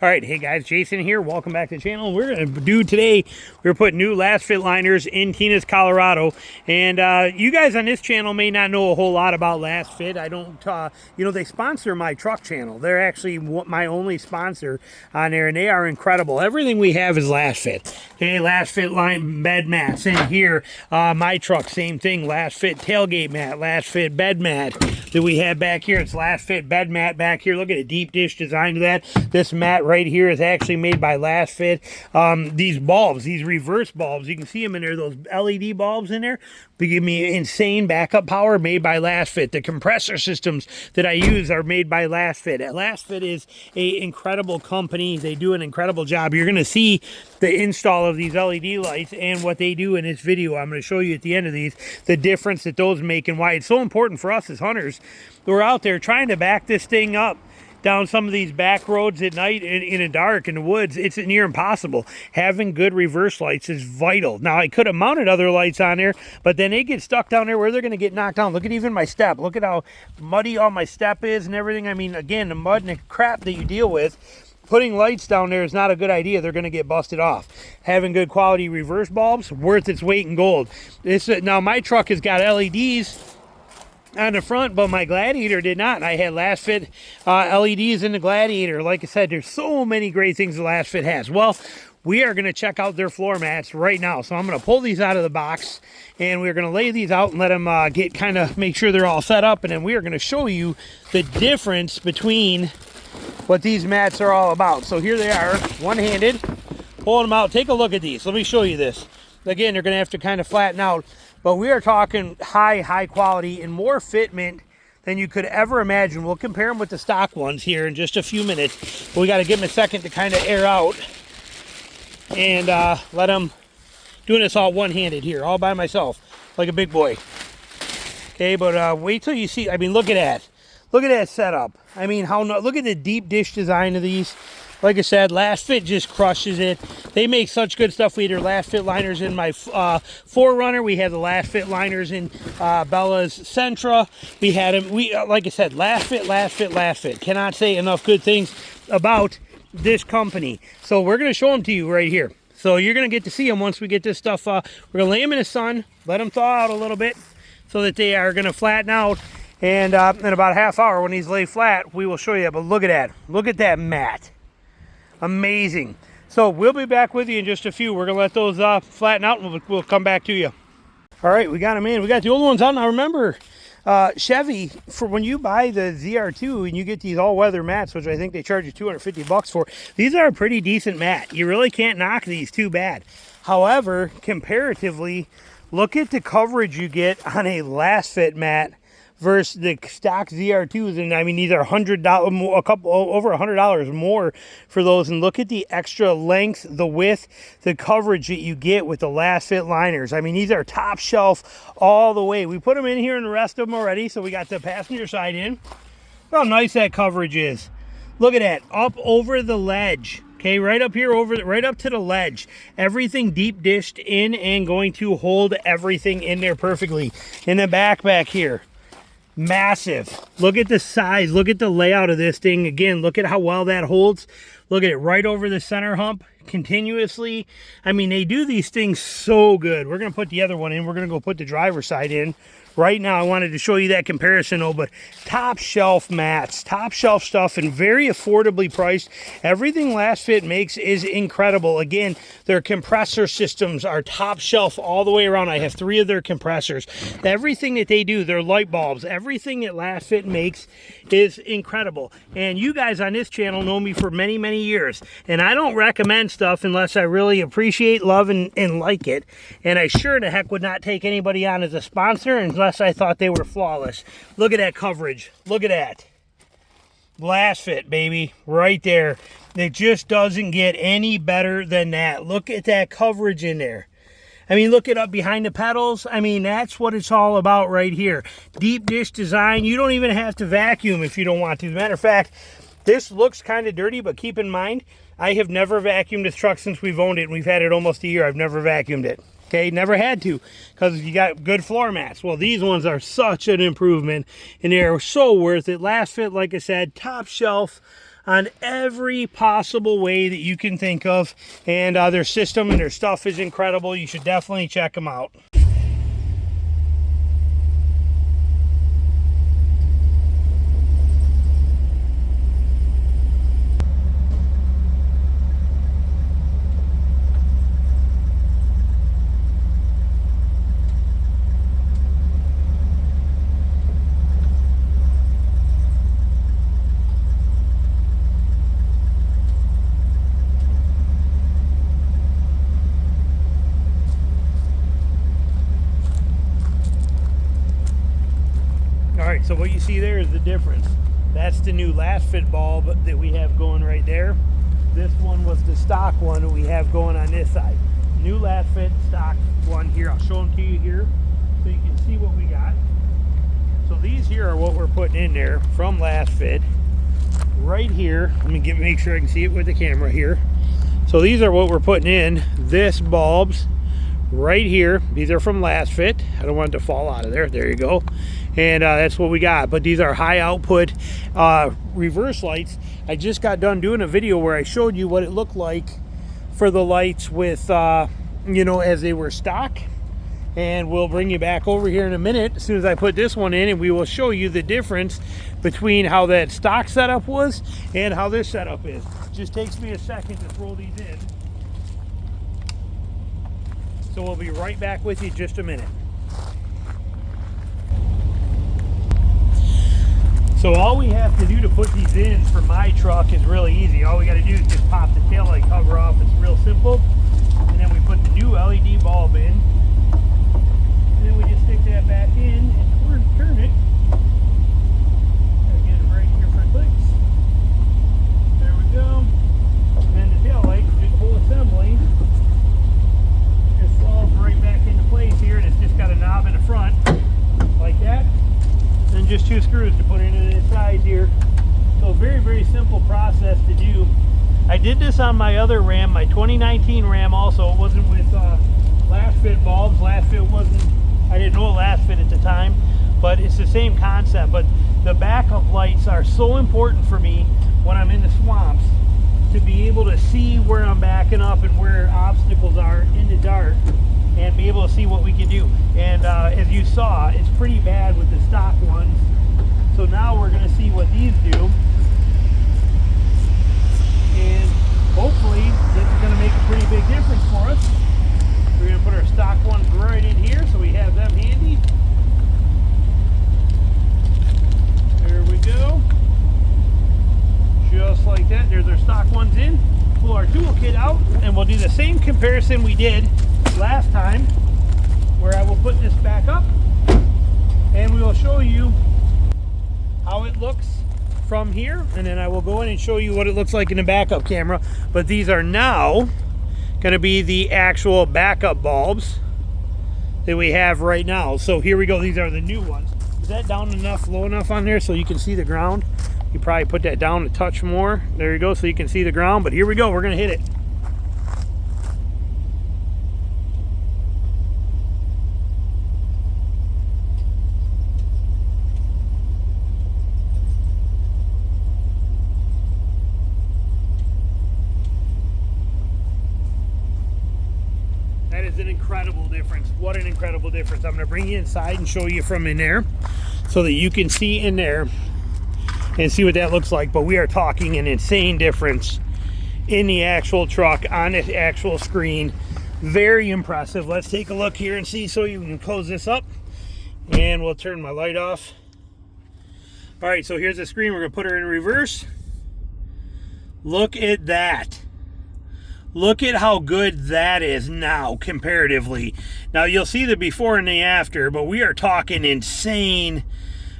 All right, hey guys, Jason here. Welcome back to the channel. We're going to do today, we're putting new Lasfit liners in Tina's, Colorado. And you guys on this channel may not know a whole lot about Lasfit. I don't, you know, they sponsor my truck channel. They're actually my only sponsor on there, and they are incredible. Everything we have is Lasfit. Okay, Lasfit line bed mats in here. My truck, same thing. Lasfit tailgate mat, Lasfit bed mat that we have back here. It's Lasfit bed mat back here. Look at a deep dish design to that. This mat right here is actually made by Lasfit. These bulbs, these reverse bulbs, you can see them in there, those LED bulbs in there. They give me insane backup power, made by Lasfit. The compressor systems that I use are made by Lasfit. Lasfit is an incredible company. They do an incredible job. You're going to see the install of these LED lights and what they do in this video. I'm going to show you at the end of these the difference that those make and why it's so important for us as hunters. We're out there trying to back this thing up down some of these back roads at night in the dark in the woods. It's near impossible. Having good reverse lights is vital. Now I could have mounted other lights on there, but then they get stuck down there where they're going to get knocked down. Look at even my step. Look at how muddy all my step is and everything. I mean, again, the mud and the crap that you deal with, putting lights down there is not a good idea. They're going to get busted off. Having good quality reverse bulbs, worth its weight in gold. Now my truck has got LEDs on the front, but my Gladiator did not. I had Lasfit LEDs in the Gladiator. Like I said, there's so many great things that Lasfit has. Well, we are going to check out their floor mats right now. So I'm going to pull these out of the box, and we're going to lay these out and let them make sure they're all set up, and then we are going to show you the difference between what these mats are all about. So here they are, one-handed. Pulling them out. Take a look at these. Let me show you this. Again, they're going to have to kind of flatten out. But we are talking high quality and more fitment than you could ever imagine. We'll compare them with the stock ones here in just a few minutes. But we got to give them a second to kind of air out. And let them, doing this all one-handed here, all by myself, like a big boy. Okay, but wait till you see, I mean, look at that. Look at that setup. I mean, look at the deep dish design of these. Like I said, Lasfit just crushes it. They make such good stuff. We had their Lasfit liners in my 4Runner. We had the Lasfit liners in Bella's Sentra. We had them. Like I said, Lasfit. Cannot say enough good things about this company. So we're going to show them to you right here. So you're going to get to see them once we get this stuff. We're going to lay them in the sun, let them thaw out a little bit so that they are going to flatten out. And in about a half hour, when these lay flat, we will show you. But look at that. Look at that mat. Amazing. So we'll be back with you in just a few. We're gonna let those flatten out, and we'll come back to you. All right, we got them in. We got the old ones on. Now remember, Chevy, for when you buy the ZR2 and you get these all-weather mats, which I think they charge you $250 for, these are a pretty decent mat. You really can't knock these too bad. However, comparatively, look at the coverage you get on a Lasfit mat versus the stock ZR2s, and I mean these are $100 more, over $100 more for those. And look at the extra length, the width, the coverage that you get with the Lasfit liners. I mean, these are top shelf all the way. We put them in here and the rest of them already, so we got the passenger side in. Look how nice that coverage is. Look at that, up over the ledge. Okay, right up here, right up to the ledge. Everything deep dished in and going to hold everything in there perfectly. In the back here. Massive. Look at the size. Look at the layout of this thing. Again, look at how well that holds. Look at it right over the center hump continuously. I mean, they do these things so good. We're going to put the other one in. We're going to go put the driver's side in. Right now, I wanted to show you that comparison, though, but top shelf mats, top shelf stuff, and very affordably priced. Everything Lasfit makes is incredible. Again, their compressor systems are top shelf all the way around. I have 3 of their compressors. Everything that they do, their light bulbs, everything that Lasfit makes is incredible. And you guys on this channel know me for many, many years, and I don't recommend stuff unless I really appreciate, love, and like it. And I sure the heck would not take anybody on as a sponsor unless I thought they were flawless. Look at that coverage. Look at that. Lasfit, baby, right there. It just doesn't get any better than that. Look at that coverage in there. I mean, look it up behind the pedals. I mean, that's what it's all about right here. Deep dish design. You don't even have to vacuum if you don't want to. As a matter of fact, this looks kind of dirty, but keep in mind, I have never vacuumed this truck since we've owned it, and we've had it almost a year. I've never vacuumed it. Okay, never had to, because you got good floor mats. Well, these ones are such an improvement, and they're so worth it. Lasfit, like I said, top shelf. on every possible way that you can think of. And their system and their stuff is incredible. You should definitely check them out. Alright, so what you see there is the difference. That's the new Lasfit bulb that we have going right there. This one was the stock one that we have going on this side. New Lasfit stock one here. I'll show them to you here so you can see what we got. So these here are what we're putting in there from Lasfit. Right here, let me make sure I can see it with the camera here. So these are what we're putting in. This bulbs right here. These are from Lasfit. I don't want it to fall out of there. There you go. And that's what we got. But these are high output reverse lights. I just got done doing a video where I showed you what it looked like for the lights with, you know, as they were stock. And we'll bring you back over here in a minute as soon as I put this one in, and we will show you the difference between how that stock setup was and how this setup is. It just takes me a second to throw these in. So we'll be right back with you in just a minute. So all we have to do to put these in for my truck is really easy. All we got to do is just pop the taillight cover off. It's real simple. And then we put the new LED bulb in. And then we just stick that back in and turn it. Gotta get it right here for clicks. There we go. And then the taillight, just the whole assembly, just falls right back into place here, and it's just got a knob in the front like that. And just 2 screws to put into the sides here. So very, very simple process to do. I did this on my other Ram, my 2019 Ram also. It wasn't with Lasfit bulbs. Lasfit wasn't, I didn't know Lasfit at the time, but it's the same concept. But the backup lights are so important for me when I'm in the swamps, to be able to see where I'm backing up and where obstacles are in the dark, and be able to see what we can do. And as you saw, it's pretty bad with the stock ones. So now we're going to see what these do. And hopefully this is going to make a pretty big difference for us. We're going to put our stock ones right in here so we have them handy. There we go. Just like that. There's our stock ones in. Pull our toolkit out, and we'll do the same comparison we did last time, where I will put this back up and we will show you how it looks from here, and then I will go in and show you what it looks like in the backup camera. But these are now going to be the actual backup bulbs that we have right now. So here we go. These are the new ones. Is that down enough, low enough on there so you can see the ground? You probably put that down a touch more. There you go, so you can see the ground. But here we go. We're going to hit it. That is an incredible difference. What an incredible difference. I'm going to bring you inside and show you from in there so that you can see in there and see what that looks like. But we are talking an insane difference in the actual truck on the actual screen. Very impressive. Let's take a look here and see. So you can close this up and we'll turn my light off. All right, so here's the screen. We're going to put her in reverse. Look at that. Look at how good that is now comparatively. Now you'll see the before and the after, but we are talking insane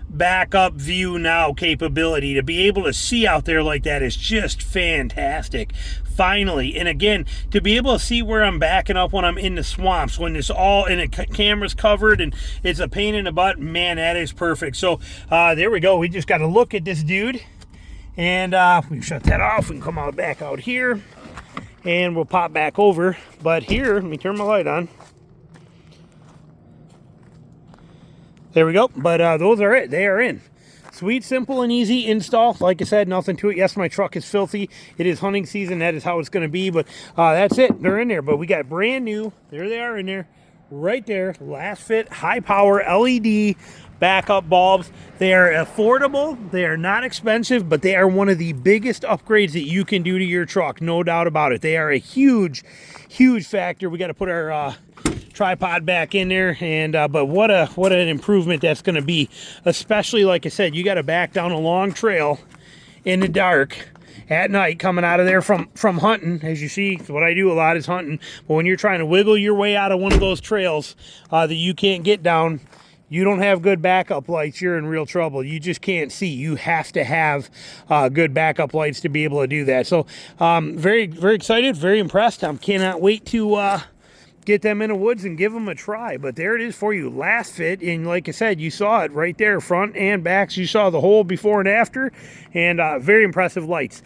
backup view now capability. To be able to see out there like that is just fantastic. Finally, and again, to be able to see where I'm backing up when I'm in the swamps, when it's all and the camera's covered and it's a pain in the butt, man, that is perfect. So there we go. We just got to look at this dude, and we can shut that off. We can come out back out here. And we'll pop back over. But here, let me turn my light on. There we go. But those are it. They are in. Sweet, simple, and easy install. Like I said, nothing to it. Yes, my truck is filthy. It is hunting season. That is how it's going to be. But that's it. They're in there. But we got brand new. There they are in there. Right there. Lasfit high power LED backup bulbs. They are affordable. They are not expensive, but they are one of the biggest upgrades that you can do to your truck. No doubt about it. They are a huge, huge factor. We got to put our tripod back in there, and but what an improvement that's going to be, especially like I said, you got to back down a long trail in the dark at night coming out of there from hunting. As you see, what I do a lot is hunting, but when you're trying to wiggle your way out of one of those trails that you can't get down, you don't have good backup lights, you're in real trouble. You just can't see. You have to have good backup lights to be able to do that. So very, very excited, very impressed. I cannot wait to get them in the woods and give them a try. But there it is for you, Lasfit. And like I said, you saw it right there, front and backs. You saw the whole before and after, and very impressive lights.